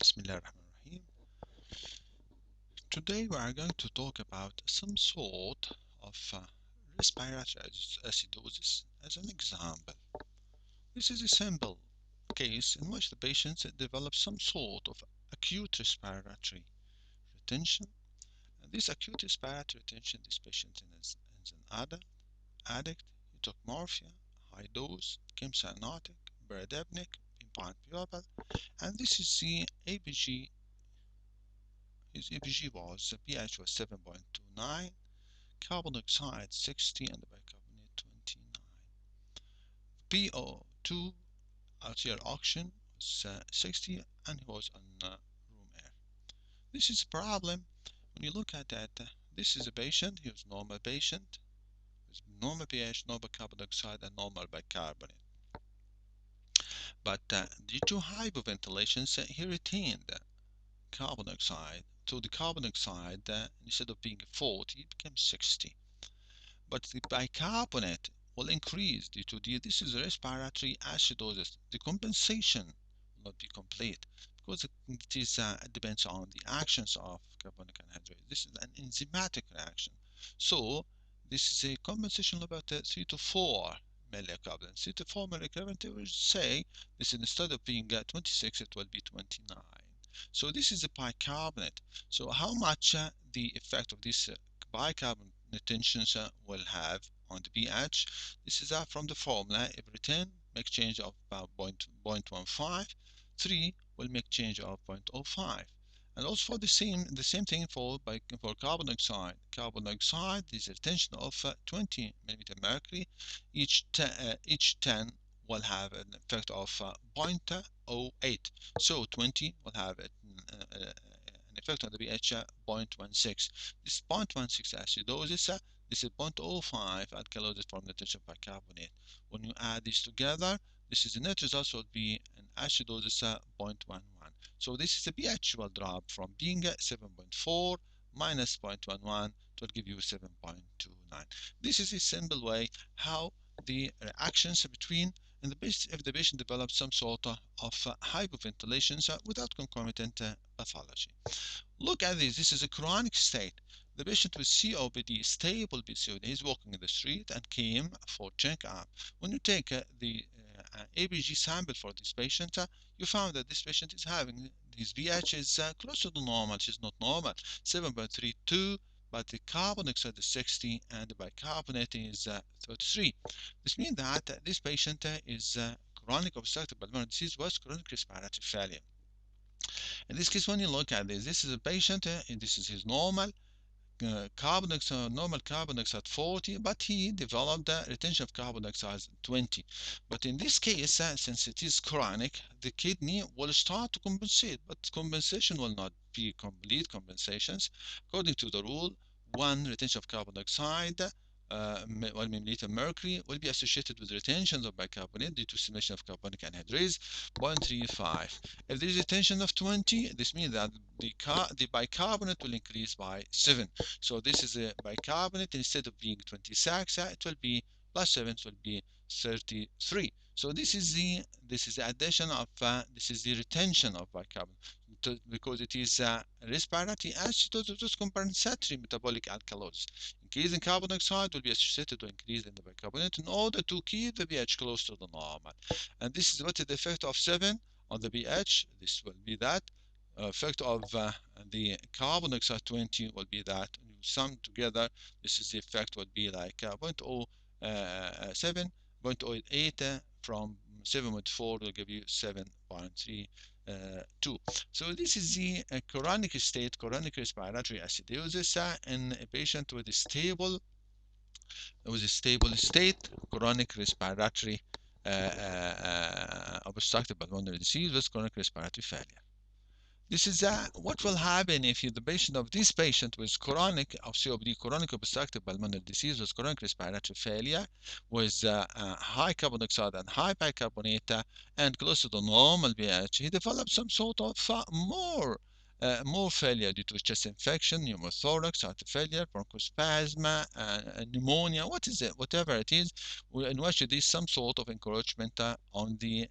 Bismillah ar-Rahman ar-Rahim. Today we are going to talk about some sort of respiratory acidosis as an example. This is a simple case in which the patient develops some sort of acute respiratory retention. And this acute respiratory retention, this patient is an addict. He took morphine, high dose, became cyanotic, beradepnic, implant pupil, and this is the ABG. His EPG was pH was 7.29, carbon dioxide 60, and bicarbonate 29. PO2 arterial oxygen was 60, and he was on room air. This is a problem when you look at that. This is a patient. He was a normal patient with normal pH, normal carbon dioxide, and normal bicarbonate. But due to hypoventilations, he retained carbon dioxide. So the carbon dioxide, instead of being 40, it became 60. But the bicarbonate will increase due to this is respiratory acidosis. The compensation will not be complete because it depends on the actions of carbonic anhydrase. This is an enzymatic reaction. So this is a compensation of about 3 to 4 milliequivalent. 3 to 4 milliequivalent, they will say this instead of being 26, it will be 29. So this is a bicarbonate. So how much the effect of this bicarbonate tensions will have on the pH? This is from the formula. Every 10 make change of about 0.15. 3 will make change of 0.05. And also for the same thing for carbon dioxide. Carbon dioxide is a retention of 20 millimeter mercury. Each 10 will have an effect of 0.08. So 20 will have an effect on the pH 0.16. This 0.16 acidosis, this is 0.05 alkalosis from the retention of bicarbonate. When you add these together, this is the net result will be an acidosis 0.11. So this is a pH will drop from being 7.4 minus 0.11 to give you 7.29. This is a simple way how the reactions between and if the patient develops some sort of hypoventilation without concomitant pathology. Look at this. This is a chronic state. The patient with COPD, stable COPD, he's walking in the street and came for checkup. When you take the ABG sample for this patient, you found that this patient is having his pH is close to the normal. She's not normal, 7.32, but the carbon dioxide is 60 and the bicarbonate is 33. This means that this patient is chronic obstructive pulmonary disease with chronic respiratory failure. In this case, when you look at this is a patient, and this is his normal carbon dioxide, normal carbon dioxide 40, but he developed retention of carbon dioxide 20. But in this case, since it is chronic, the kidney will start to compensate, but compensation will not be complete compensations. According to the rule, one retention of carbon dioxide 1 milliliter mercury will be associated with retention of bicarbonate due to stimulation of carbonic anhydrase 0.35. If there is a tension of 20, this means that the bicarbonate will increase by 7. So this is a bicarbonate. Instead of being 26, it will be plus 7, it will be 33. So this is the addition of this is the retention of bicarbonate because it is respiratory acidosis compensatory metabolic alkalosis. Increase in carbon dioxide will be associated to increase in the bicarbonate in order to keep the pH close to the normal. And this is what is the effect of 7 on the pH. This will be that. Effect of the carbon dioxide 20 will be that. When you sum together, this is the effect would be like 0.07, 0.08 from 7.4 will give you 7.32. So this is the chronic state, chronic respiratory acidosis in a patient with a stable state, chronic respiratory obstructive pulmonary disease with chronic respiratory failure. This is what will happen if the patient of this patient with chronic of COPD, chronic obstructive pulmonary disease with chronic respiratory failure, with high carbon dioxide and high bicarbonate and close to the normal pH, he develops some sort of more more failure due to chest infection, pneumothorax, heart failure, bronchospasm, pneumonia, what is it, whatever it is, in which there is some sort of encroachment on the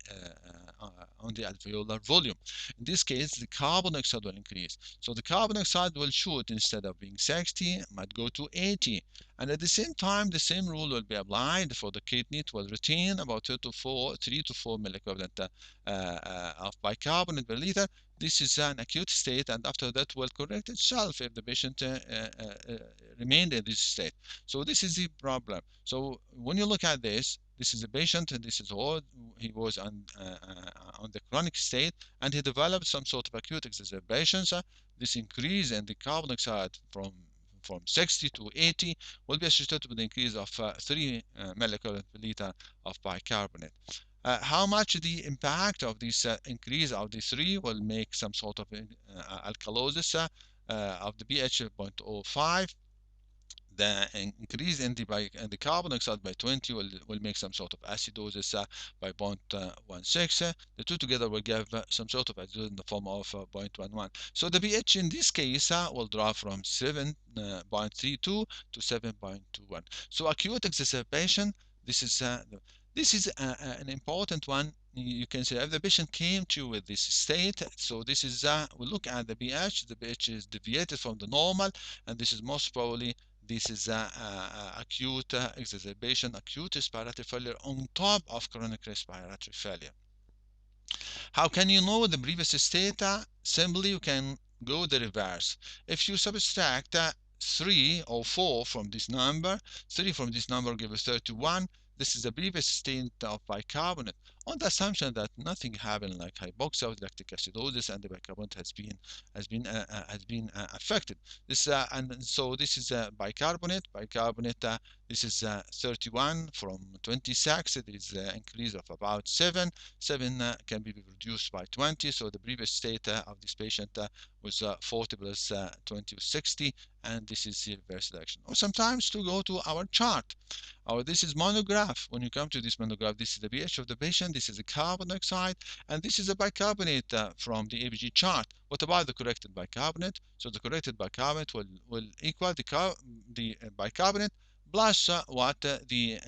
alveolar volume. In this case, the carbon dioxide will increase. So the carbon dioxide will shoot, instead of being 60, might go to 80. And at the same time, the same rule will be applied for the kidney. It will retain about 3 to 4 milliequivalent of bicarbonate per liter. This is an acute state, and after that will correct itself if the patient remained in this state. So this is the problem. So when you look at this, this is a patient, and this is all he was on the chronic state, and he developed some sort of acute exacerbations. This increase in the carbon dioxide from 60 to 80 will be associated with the increase of 3 millicurie per liter of bicarbonate. How much the impact of this increase of the 3 will make some sort of alkalosis of the pH 0.05. The increase in the carbon dioxide by 20 will make some sort of acidosis by 0.16. The two together will give some sort of acidosis in the form of 0.11. So the pH in this case will drop from 7.32 to 7.21. So acute exacerbation, this is an important one. You can say if the patient came to you with this state, so this is we look at the pH. The pH is deviated from the normal, and this is most probably this is acute exacerbation, acute respiratory failure on top of chronic respiratory failure. How can you know the previous state? Simply you can go the reverse. If you subtract 3 or 4 from this number, 3 from this number gives 31. This is the previous state of bicarbonate, on the assumption that nothing happened like hypoxia with lactic acidosis and the bicarbonate has been affected. This and so this is bicarbonate. This is 31 from 26. It is an increase of about 7. 7 can be reduced by 20. So the previous state of this patient was 40 plus 20 was 60, and this is the reverse direction. Or sometimes to go to our chart. This is monograph. When you come to this monograph, this is the pH of the patient, this is the carbon dioxide, and this is the bicarbonate from the ABG chart. What about the corrected bicarbonate? So the corrected bicarbonate will equal the bicarbonate plus the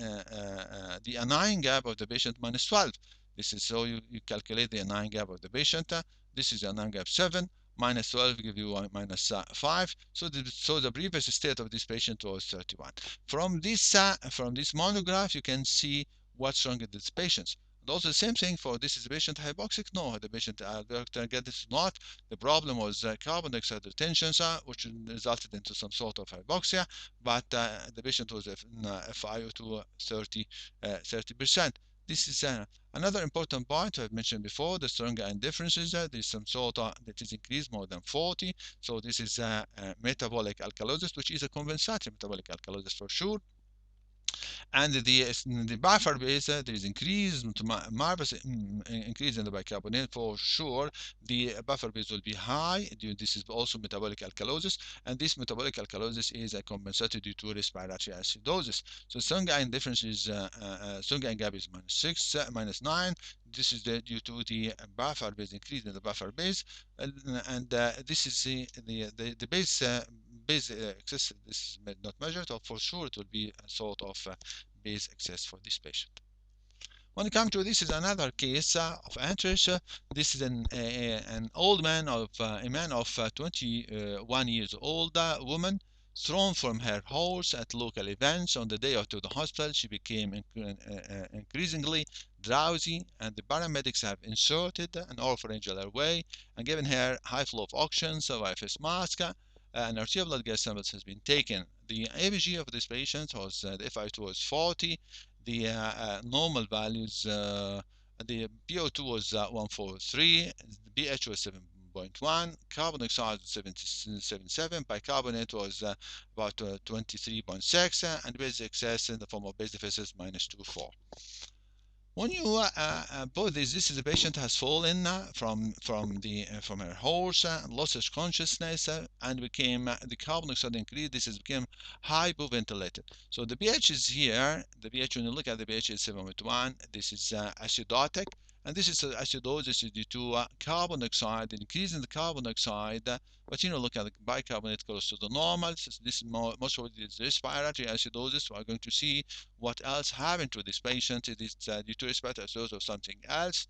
anion gap of the patient minus 12. This is so you calculate the anion gap of the patient. This is the anion gap 7 minus 12 give you minus 5. So the previous state of this patient was 31. From this monograph, you can see what's wrong with this patient. And also the same thing for this is the patient hypoxic. No, the patient this not. The problem was carbon dioxide retention, which resulted into some sort of hypoxia, but the patient was FiO2 30%. This is another important point I've mentioned before, the strong ion differences. There's some sort that is increased more than 40. So this is metabolic alkalosis, which is a compensatory metabolic alkalosis for sure. And the buffer base, there is increase to marvelous increase in the bicarbonate for sure. The buffer base will be high. This is also metabolic alkalosis, and this metabolic alkalosis is compensated due to respiratory acidosis. So strong ion difference is strong ion gap is minus 6, minus 9. This is due to the buffer base increase in the buffer base, and this is the base excess. This is not measured, or for sure it will be a sort of base excess for this patient. When it comes to this is another case of interest. This is an old man of a man of 21 years old woman thrown from her horse at local events. On the day to the hospital, she became increasingly drowsy, and the paramedics have inserted an oropharyngeal airway and given her high flow of oxygen, so IFS mask. An arterial blood gas samples has been taken. The ABG of this patient was the FiO2 was 40. The normal values, the PO2 was 143, the pH was 7.1, carbon dioxide was 77, bicarbonate was about 23.6, and base excess in the form of base deficits minus 2.4. When you both this is the patient has fallen from her horse, lost his consciousness, and became the carbon dioxide increase. This has become hypoventilated. So the pH is here. The pH, when you look at the pH, is 7.1. This is acidotic, and this is acidosis due to carbon dioxide, increase in the carbon dioxide. But look at the bicarbonate close to the normal. So this is most of it is respiratory acidosis. We are going to see what else happened to this patient. It is due to respiratory acidosis or something else.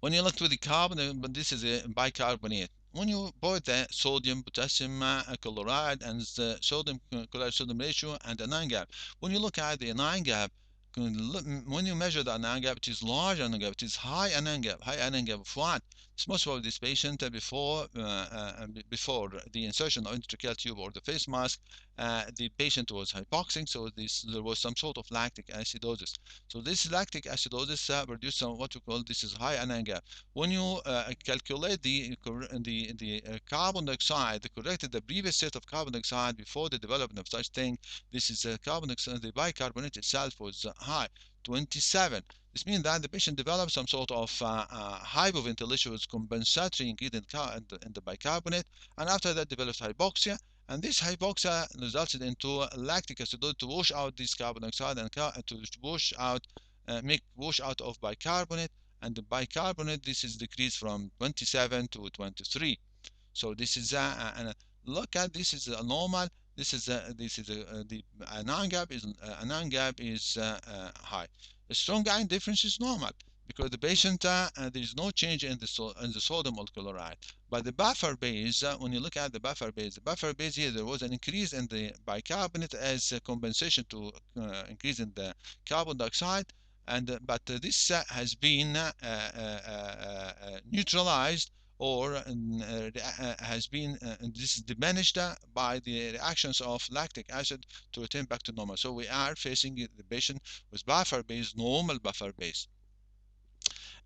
When you look to the carbon, but this is a bicarbonate. When you both the sodium, potassium chloride, and the sodium chloride sodium ratio and the anion gap. When you look at the anion gap, when you measure the anion gap, it is large anion gap, it is high anion gap. High anion gap of what? It's most of this patient before the insertion of intratracheal tube or the face mask, the patient was hypoxic, so there was some sort of lactic acidosis. So this lactic acidosis produces what we call this is high anion gap. When you calculate the carbon dioxide, corrected the previous set of carbon dioxide before the development of such thing, this is carbon dioxide. The bicarbonate itself was high, 27. This means that the patient developed some sort of hypoventilation with compensatory ingredient in the bicarbonate, and after that developed hypoxia. And this hypoxia resulted into lactic acidosis to wash out this carbon dioxide and to wash out, wash out of bicarbonate. And the bicarbonate, this is decreased from 27 to 23. So this is look at this is a normal. This is the anion gap is high. A strong ion difference is normal because the patient there is no change in the sodium chloride. But the buffer base, when you look at the buffer base here, there was an increase in the bicarbonate as a compensation to increase in the carbon dioxide, and but this has been neutralized or has been this is diminished by the reactions of lactic acid to return back to normal. So we are facing the patient with buffer base, normal buffer base,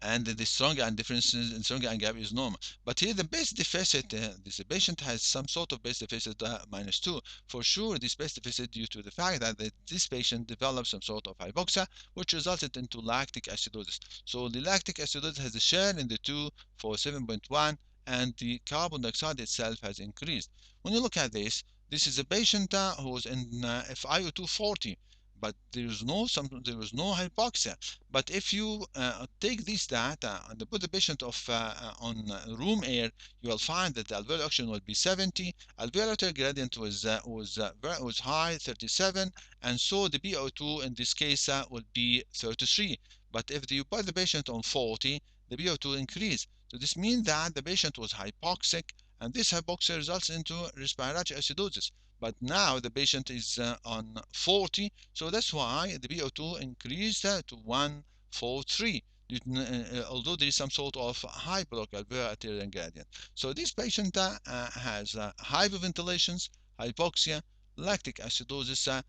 and the stronger and differences in stronger and gap is normal. But here the base deficit, this patient has some sort of base deficit -2. For sure, this base deficit due to the fact that this patient developed some sort of hypoxia, which resulted into lactic acidosis. So the lactic acidosis has a share in the 2 for 7.1, and the carbon dioxide itself has increased. When you look at this, this is a patient who was in FiO2 40, but there was no hypoxia. But if you take this data and put the patient on room air, you will find that the alveolar oxygen will be 70, alveolar gradient was high, 37, and so the PO2 in this case will be 33. But if you put the patient on 40, the PO2 increase. So this means that the patient was hypoxic, and this hypoxia results into respiratory acidosis. But now the patient is on 40, so that's why the PO2 increased to 143, although there is some sort of hyperalveolar arterial gradient. So this patient has hyperventilations, hypoxia, lactic acidosis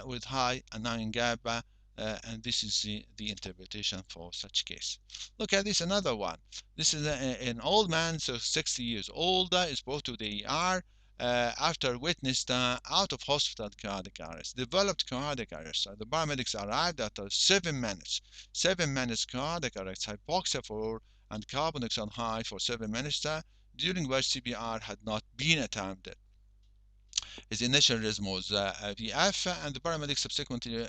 with high anion gap, and this is the interpretation for such case. Look at this another one. This is an old man, so 60 years old, is brought to the ER after witnessed out of hospital cardiac arrest, developed cardiac arrest. The paramedics arrived after 7 minutes. 7 minutes cardiac arrest, hypoxia for and carbon dioxide high for 7 minutes, during which CPR had not been attempted. His initial rhythm was VF, and the paramedics subsequently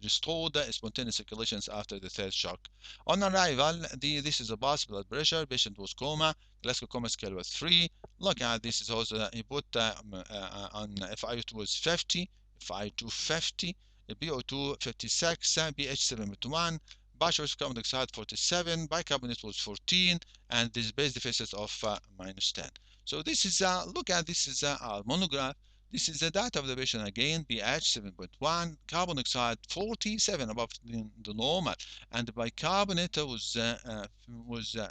restored spontaneous circulations after the third shock. On arrival, this is a pulse, blood pressure. Patient was coma. Glasgow coma scale was 3. Look at this is also he put on FiO2 was 50, FiO2 50, PO2 56, pH 7.1. Partial carbon dioxide 47, bicarbonate was 14, and this base deficit of -10. So this is look at this is our monograph. This is the data of the patient again, pH 7.1, carbon dioxide 47 above the normal, and the bicarbonate was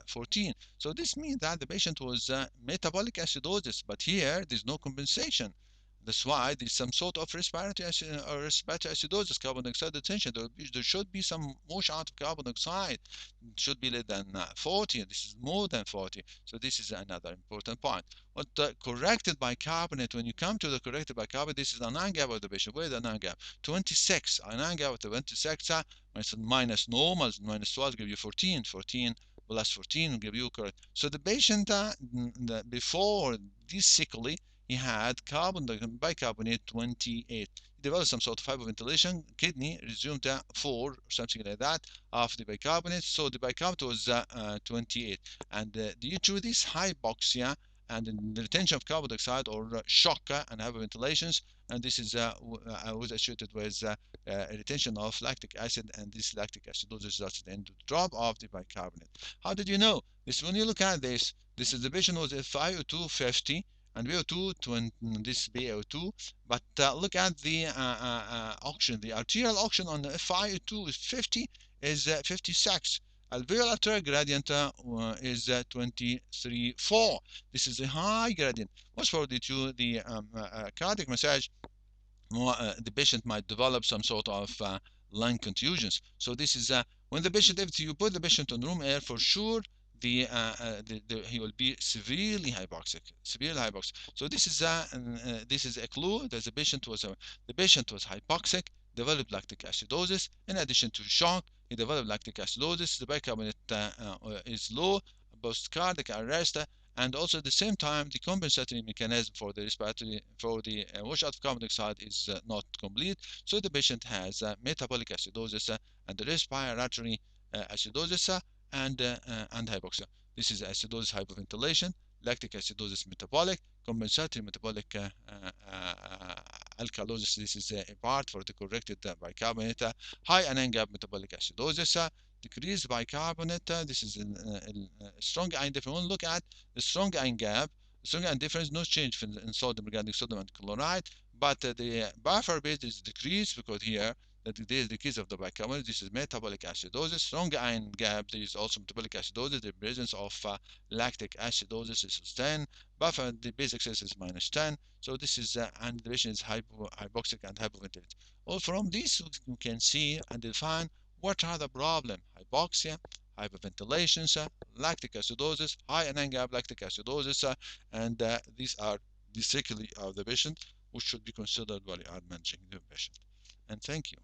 14. So this means that the patient was metabolic acidosis, but here there's no compensation. That's why there's some sort of respiratory acidosis, carbon dioxide detention. There should be some wash out of carbon dioxide. It should be less than 40. This is more than 40. So this is another important point. What corrected bicarbonate, when you come to the corrected bicarbonate, this is an anion gap of the patient. Where is the anion gap? 26. Anion gap of the 26 minus normal, minus 12 give you 14. 14 plus 14 will give you correct. So the patient before this sickly, he had bicarbonate 28. He developed some sort of hypoventilation. Kidney resumed 4 or something like that after the bicarbonate. So the bicarbonate was 28. And due to this hypoxia and the retention of carbon dioxide or shock and hyperventilations, and this is was associated with retention of lactic acid, and this lactic acidosis resulted in the drop of the bicarbonate. How did you know? This when you look at this, this is the patient was FiO2 50 and VO2 20, this VO2, but look at the oxygen. The arterial oxygen on the FiO2 is 50 is 56. Alveolar arterial gradient is 23.4. This is a high gradient. Most probably due to the cardiac massage, the patient might develop some sort of lung contusions. So this is when the patient, if you put the patient on room air, for sure he will be severely hypoxic, severely hypoxic. So this is a clue that the patient was hypoxic, developed lactic acidosis. In addition to shock, he developed lactic acidosis. The bicarbonate is low, post cardiac arrest, and also at the same time the compensatory mechanism for the respiratory for the washout of carbon dioxide is not complete, so the patient has metabolic acidosis and respiratory acidosis and hypoxia. This is acidosis hypoventilation, lactic acidosis metabolic, compensatory metabolic alkalosis. This is a part for the corrected bicarbonate, high anion gap metabolic acidosis, decreased bicarbonate. This is a strong ion difference. When we look at the strong ion gap, strong ion difference, no change in sodium regarding sodium and chloride, but the buffer base is decreased because here there is decrease of the bicarbonate. This is metabolic acidosis. Strong ion gap, there is also metabolic acidosis. The presence of lactic acidosis is 10. Buffer, the base excess is minus 10. So this is, and the patient is hypoxic and hypoventilated. All from this, we can see and define what are the problem: hypoxia, hyperventilation, lactic acidosis, high anion gap lactic acidosis, and these are the sequelae of the patient, which should be considered while you are managing the patient. And thank you.